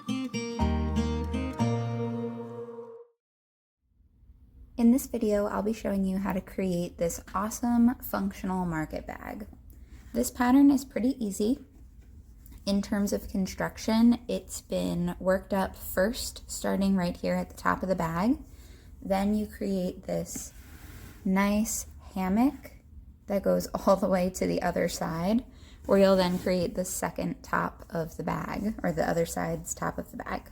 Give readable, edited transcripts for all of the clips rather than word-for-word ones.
In this video, I'll be showing you how to create this awesome functional market bag. This pattern is pretty easy. In terms of construction, it's been worked up first, starting right here at the top of the bag. Then you create this nice hammock that goes all the way to the other side, where you'll then create the second top of the bag, or the other side's top of the bag.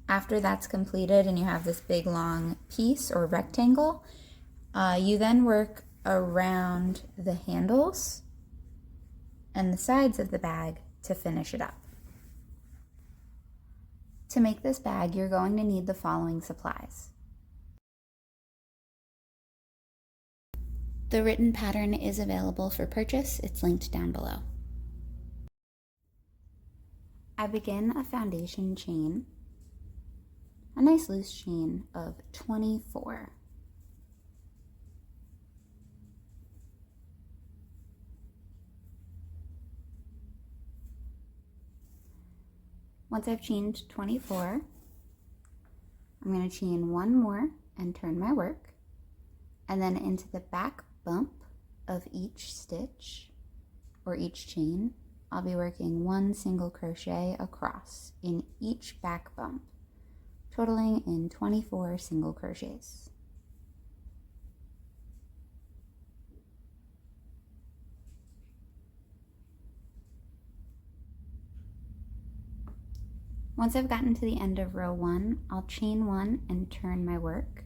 After that's completed and you have this big long piece or rectangle, you then work around the handles and the sides of the bag to finish it up. To make this bag, you're going to need the following supplies. The written pattern is available for purchase. It's linked down below. I begin a foundation chain, a nice loose chain of 24. Once I've chained 24, I'm going to chain one more and turn my work, and then into the back bump of each stitch or each chain, I'll be working one single crochet across in each back bump, totaling in 24 single crochets. Once I've gotten to the end of row 1, I'll chain 1 and turn my work.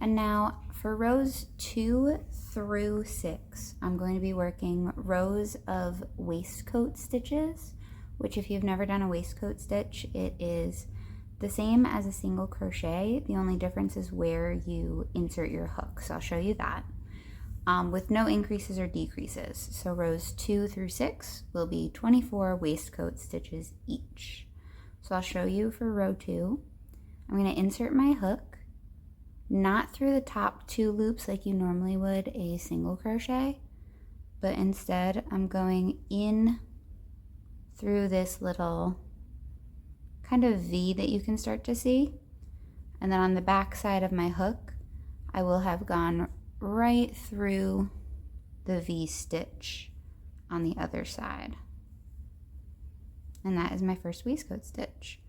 And now for rows 2 through 6, I'm going to be working rows of waistcoat stitches, which if you've never done a waistcoat stitch, it is the same as a single crochet. The only difference is where you insert your hook, so I'll show you that. With no increases or decreases. So rows 2 through 6 will be 24 waistcoat stitches each. So I'll show you for row 2. I'm going to insert my hook, not through the top 2 loops like you normally would a single crochet, but instead I'm going in through this little kind of V that you can start to see. And then on the back side of my hook, I will have gone right through the V stitch on the other side. And that is my first waistcoat stitch.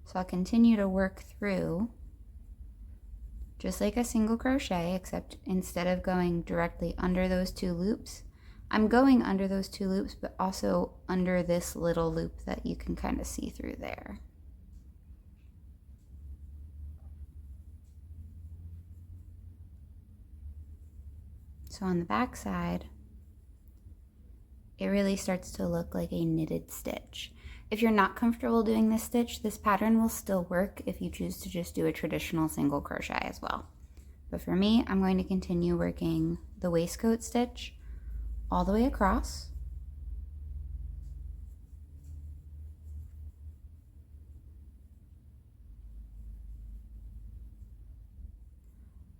So I'll continue to work through just like a single crochet, except instead of going directly under those 2 loops, I'm going under those 2 loops, but also under this little loop that you can kind of see through there. So on the back side, it really starts to look like a knitted stitch. If you're not comfortable doing this stitch, this pattern will still work if you choose to just do a traditional single crochet as well. But for me, I'm going to continue working the waistcoat stitch all the way across.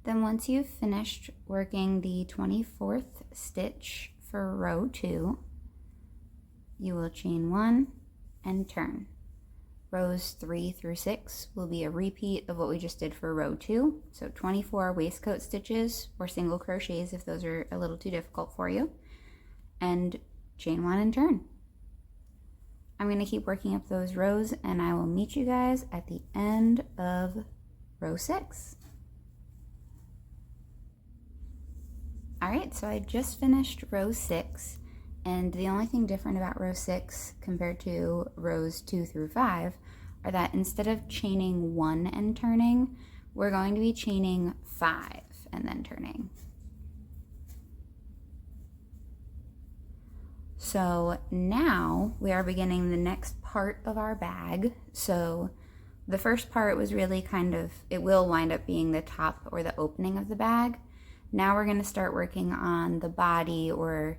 Then once you've finished working the 24th stitch for row 2, you will chain 1 and turn. Rows 3 through 6 will be a repeat of what we just did for row 2. So 24 waistcoat stitches or single crochets if those are a little too difficult for you. And chain 1 and turn. I'm going to keep working up those rows and I will meet you guys at the end of row 6. Alright, so I just finished row 6. And the only thing different about row 6 compared to rows 2 through 5 are that instead of chaining 1 and turning, we're going to be chaining 5 and then turning. So now we are beginning the next part of our bag. So the first part was really kind of, it will wind up being the top or the opening of the bag. Now we're going to start working on the body or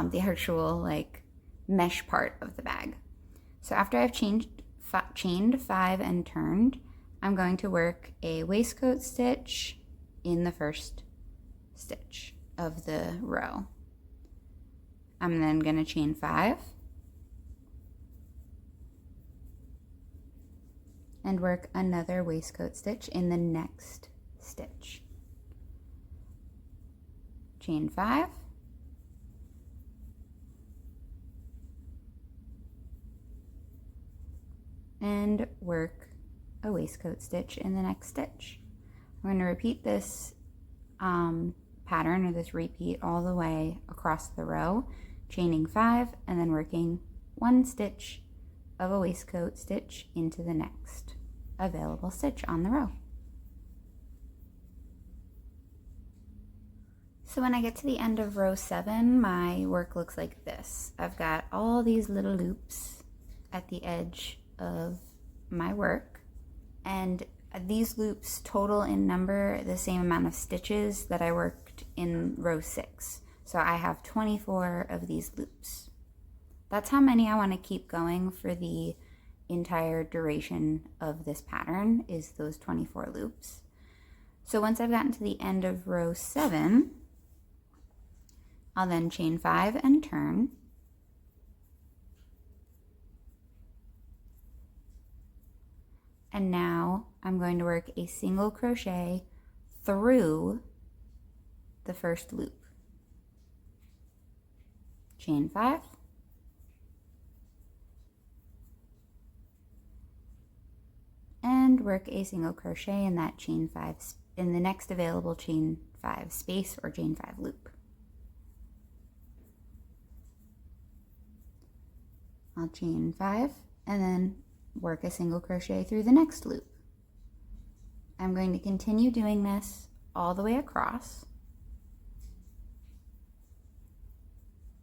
the actual like mesh part of the bag. So after I've chained 5 and turned, I'm going to work a waistcoat stitch in the first stitch of the row. I'm then going to chain 5, and work another waistcoat stitch in the next stitch. Chain 5, and work a waistcoat stitch in the next stitch. I'm going to repeat this pattern, or this repeat, all the way across the row, chaining 5 and then working 1 stitch of a waistcoat stitch into the next available stitch on the row. So when I get to the end of row 7, my work looks like this. I've got all these little loops at the edge of my work, and these loops total in number the same amount of stitches that I worked in row 6. So I have 24 of these loops. That's how many I want to keep going for the entire duration of this pattern, is those 24 loops. So once I've gotten to the end of row 7, I'll then chain 5 and turn. And now I'm going to work a single crochet through the first loop. Chain 5. And work a single crochet in that chain 5, in the next available chain 5 space, or chain 5 loop. I'll chain 5 and then work a single crochet through the next loop. I'm going to continue doing this all the way across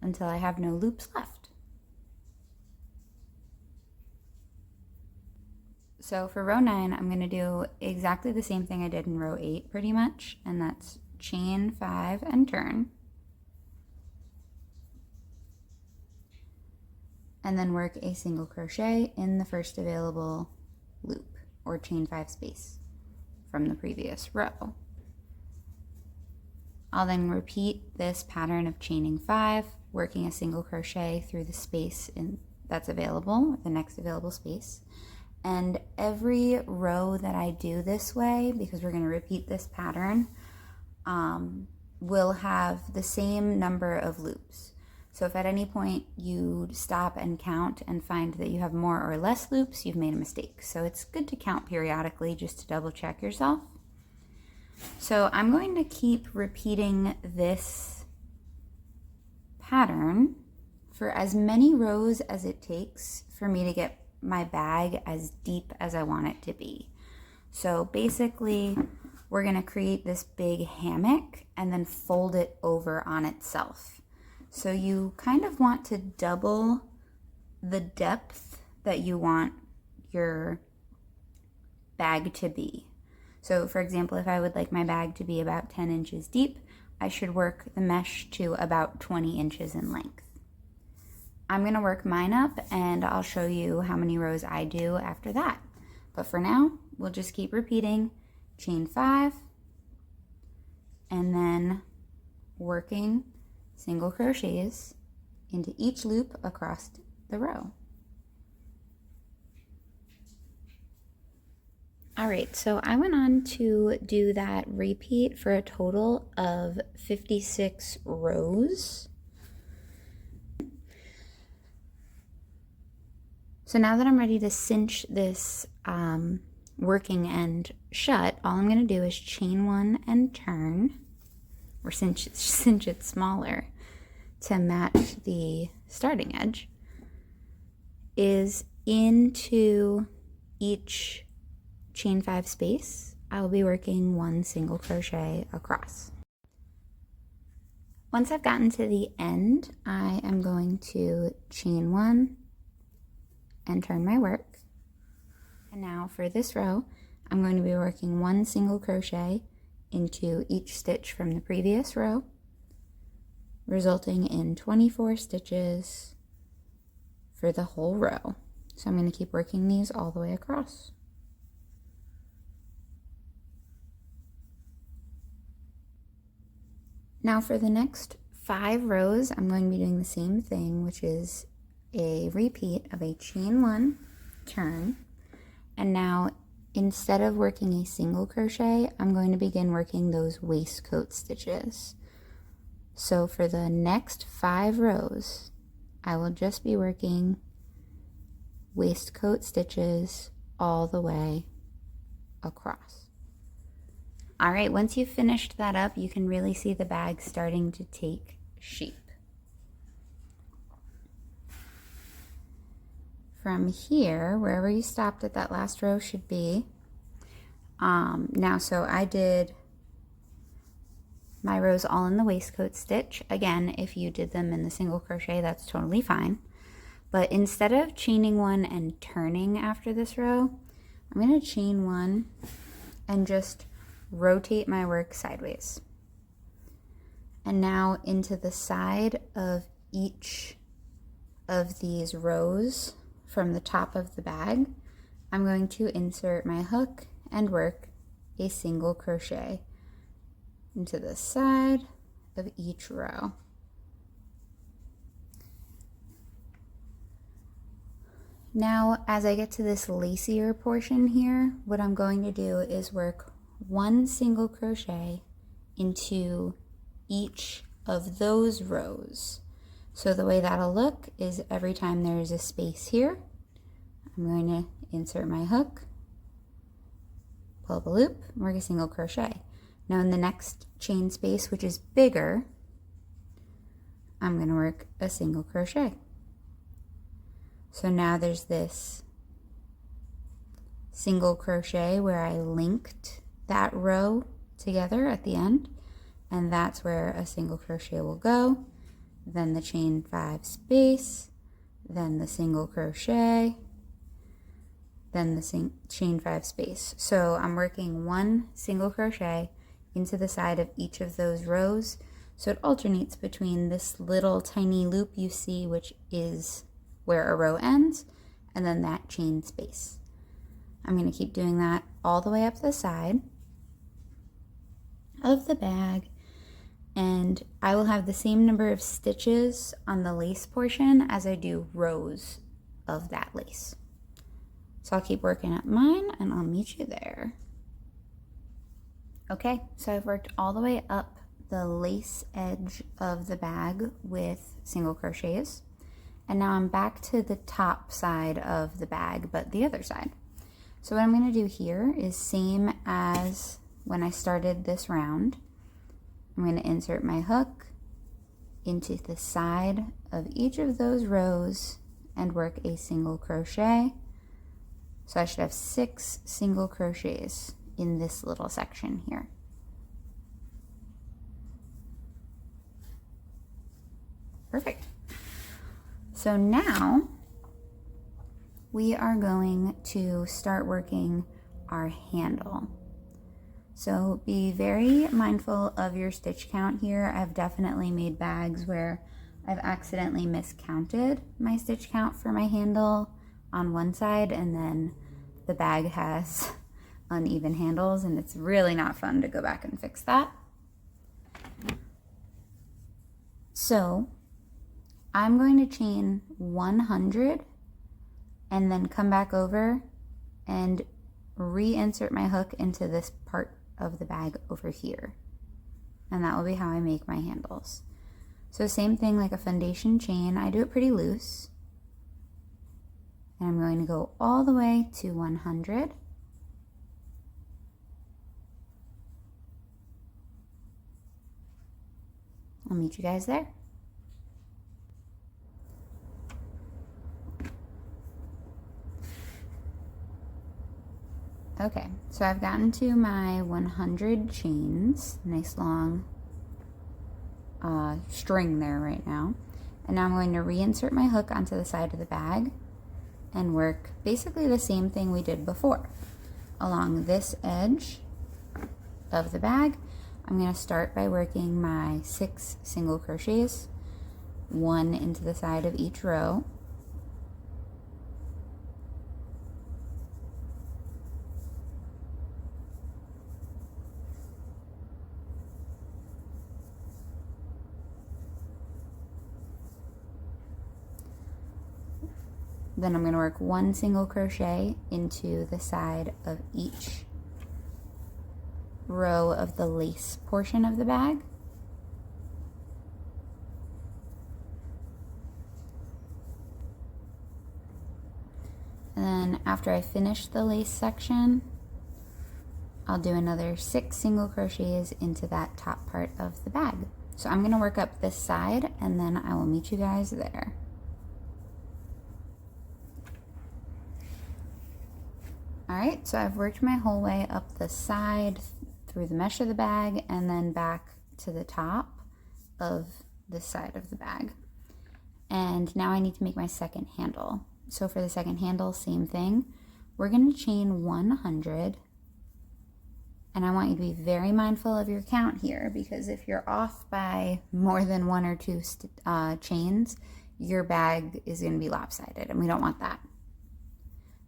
until I have no loops left. So for row 9, I'm going to do exactly the same thing I did in row 8 pretty much, and that's chain 5 and turn, and then work a single crochet in the first available loop, or chain 5 space from the previous row. I'll then repeat this pattern of chaining 5, working a single crochet through the space that's available, the next available space. And every row that I do this way, because we're going to repeat this pattern, will have the same number of loops. So if at any point you stop and count and find that you have more or less loops, you've made a mistake. So it's good to count periodically just to double check yourself. So I'm going to keep repeating this pattern for as many rows as it takes for me to get my bag as deep as I want it to be. So basically, we're going to create this big hammock and then fold it over on itself. So you kind of want to double the depth that you want your bag to be. So for example, if I would like my bag to be about 10 inches deep, I should work the mesh to about 20 inches in length. I'm going to work mine up and I'll show you how many rows I do after that. But for now, we'll just keep repeating chain 5 and then working single crochets into each loop across the row. All right, so I went on to do that repeat for a total of 56 rows. So now that I'm ready to cinch this working end shut, all I'm going to do is chain 1 and turn, or cinch it smaller to match the starting edge, is into each chain 5 space, I will be working 1 single crochet across. Once I've gotten to the end, I am going to chain 1 and turn my work. And now for this row, I'm going to be working 1 single crochet into each stitch from the previous row, resulting in 24 stitches for the whole row. So I'm going to keep working these all the way across. Now for the next 5 rows, I'm going to be doing the same thing, which is a repeat of a chain 1, turn, And now instead of working a single crochet, I'm going to begin working those waistcoat stitches. So for the next 5 rows, I will just be working waistcoat stitches all the way across. All right, once you've finished that up, you can really see the bag starting to take shape. From here, wherever you stopped at that last row should be. Now, so I did my rows all in the waistcoat stitch. Again, if you did them in the single crochet, that's totally fine. But instead of chaining one and turning after this row, I'm going to chain one and just rotate my work sideways. And now into the side of each of these rows from the top of the bag, I'm going to insert my hook and work a single crochet into the side of each row. Now, as I get to this lacier portion here, what I'm going to do is work one single crochet into each of those rows. So the way that'll look is every time there's a space here, I'm going to insert my hook, pull up a loop, work a single crochet. Now in the next chain space, which is bigger, I'm going to work a single crochet. So now there's this single crochet where I linked that row together at the end, and that's where a single crochet will go. Then the chain 5 space, then the single crochet, then the chain 5 space. So I'm working one single crochet into the side of each of those rows. So it alternates between this little tiny loop you see, which is where a row ends, and then that chain space. I'm going to keep doing that all the way up the side of the bag, and I will have the same number of stitches on the lace portion as I do rows of that lace. So I'll keep working at mine and I'll meet you there. Okay, so I've worked all the way up the lace edge of the bag with single crochets, and now I'm back to the top side of the bag, but the other side. So what I'm going to do here is same as when I started this round. I'm going to insert my hook into the side of each of those rows and work a single crochet. So I should have 6 single crochets in this little section here. Perfect. So now we are going to start working our handle. So be very mindful of your stitch count here. I've definitely made bags where I've accidentally miscounted my stitch count for my handle on one side, and then the bag has uneven handles, and it's really not fun to go back and fix that. So I'm going to chain 100 and then come back over and reinsert my hook into this part of the bag over here. And that will be how I make my handles. So same thing like a foundation chain, I do it pretty loose. And I'm going to go all the way to 100. I'll meet you guys there. Okay, so I've gotten to my 100 chains, nice long string there right now. And now I'm going to reinsert my hook onto the side of the bag and work basically the same thing we did before. Along this edge of the bag, I'm going to start by working my 6 single crochets, 1 into the side of each row. then I'm going to work 1 single crochet into the side of each row of the lace portion of the bag. And then after I finish the lace section, I'll do another 6 single crochets into that top part of the bag. So I'm going to work up this side and then I will meet you guys there. Alright, so I've worked my whole way up the side through the mesh of the bag and then back to the top of this side of the bag. And now I need to make my second handle. So for the second handle, same thing. We're going to chain 100. And I want you to be very mindful of your count here, because if you're off by more than 1 or 2 chains, your bag is going to be lopsided, and we don't want that.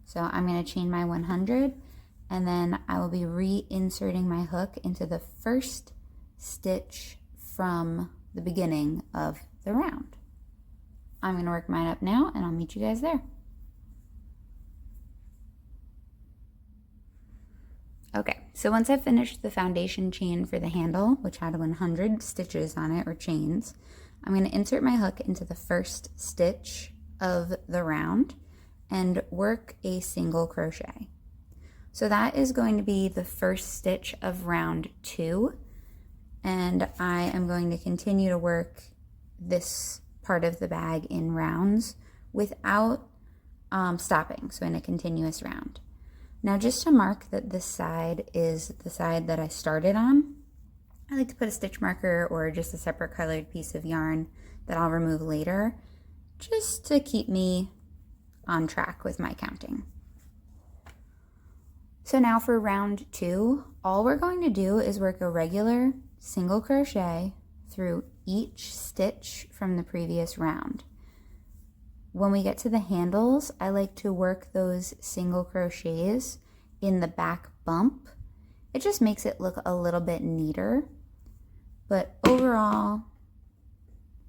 So I'm going to chain my 100, and then I will be reinserting my hook into the first stitch from the beginning of the round. I'm going to work mine up now, and I'll meet you guys there. Okay, so once I've finished the foundation chain for the handle, which had 100 stitches on it, or chains, I'm going to insert my hook into the first stitch of the round and work a single crochet. So that is going to be the first stitch of round 2, and I am going to continue to work this part of the bag in rounds without stopping, so in a continuous round. Now, just to mark that this side is the side that I started on, I like to put a stitch marker or just a separate colored piece of yarn that I'll remove later, just to keep me on track with my counting. So now for round 2, all we're going to do is work a regular single crochet through each stitch from the previous round. When we get to the handles, I like to work those single crochets in the back bump. It just makes it look a little bit neater, but overall,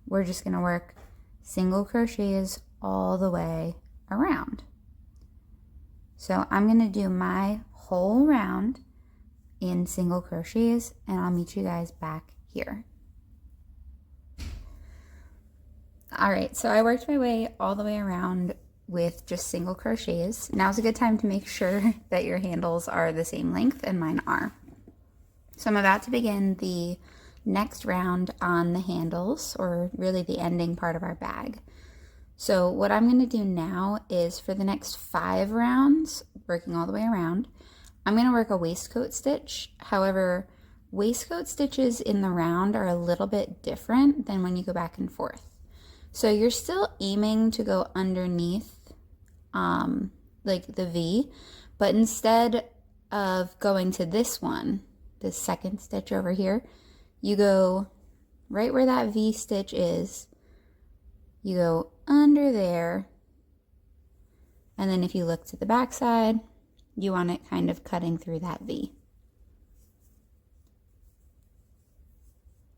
we're just going to work single crochets all the way around. So I'm going to do my whole round in single crochets, and I'll meet you guys back here. All right, so I worked my way all the way around with just single crochets. Now's a good time to make sure that your handles are the same length, and mine are. So I'm about to begin the next round on the handles, or really the ending part of our bag. So what I'm going to do now is for the next 5 rounds, working all the way around, I'm going to work a waistcoat stitch. However, waistcoat stitches in the round are a little bit different than when you go back and forth. So you're still aiming to go underneath like the V, but instead of going to this one, the second stitch over here, you go right where that V stitch is, you go under there, and then if you look to the back side, you want it kind of cutting through that V.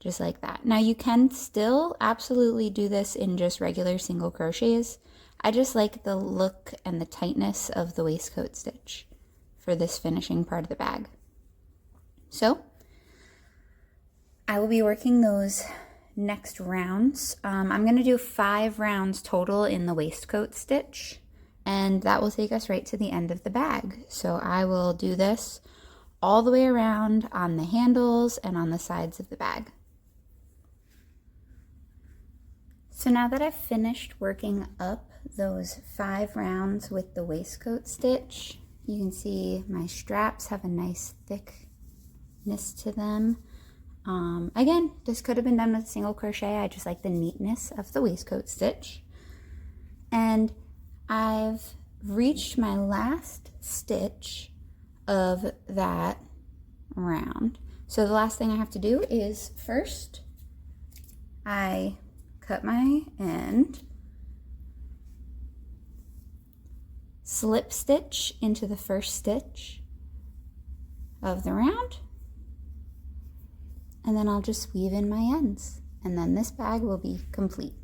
Just like that. Now you can still absolutely do this in just regular single crochets. I just like the look and the tightness of the waistcoat stitch for this finishing part of the bag. So I will be working those next rounds. I'm going to do 5 rounds total in the waistcoat stitch, and that will take us right to the end of the bag. So I will do this all the way around on the handles and on the sides of the bag. So now that I've finished working up those 5 rounds with the waistcoat stitch, you can see my straps have a nice thickness to them. Again, this could have been done with single crochet. I just like the neatness of the waistcoat stitch. And I've reached my last stitch of that round. So the last thing I have to do is first I cut my end, slip stitch into the first stitch of the round, and then I'll just weave in my ends, and then this bag will be complete.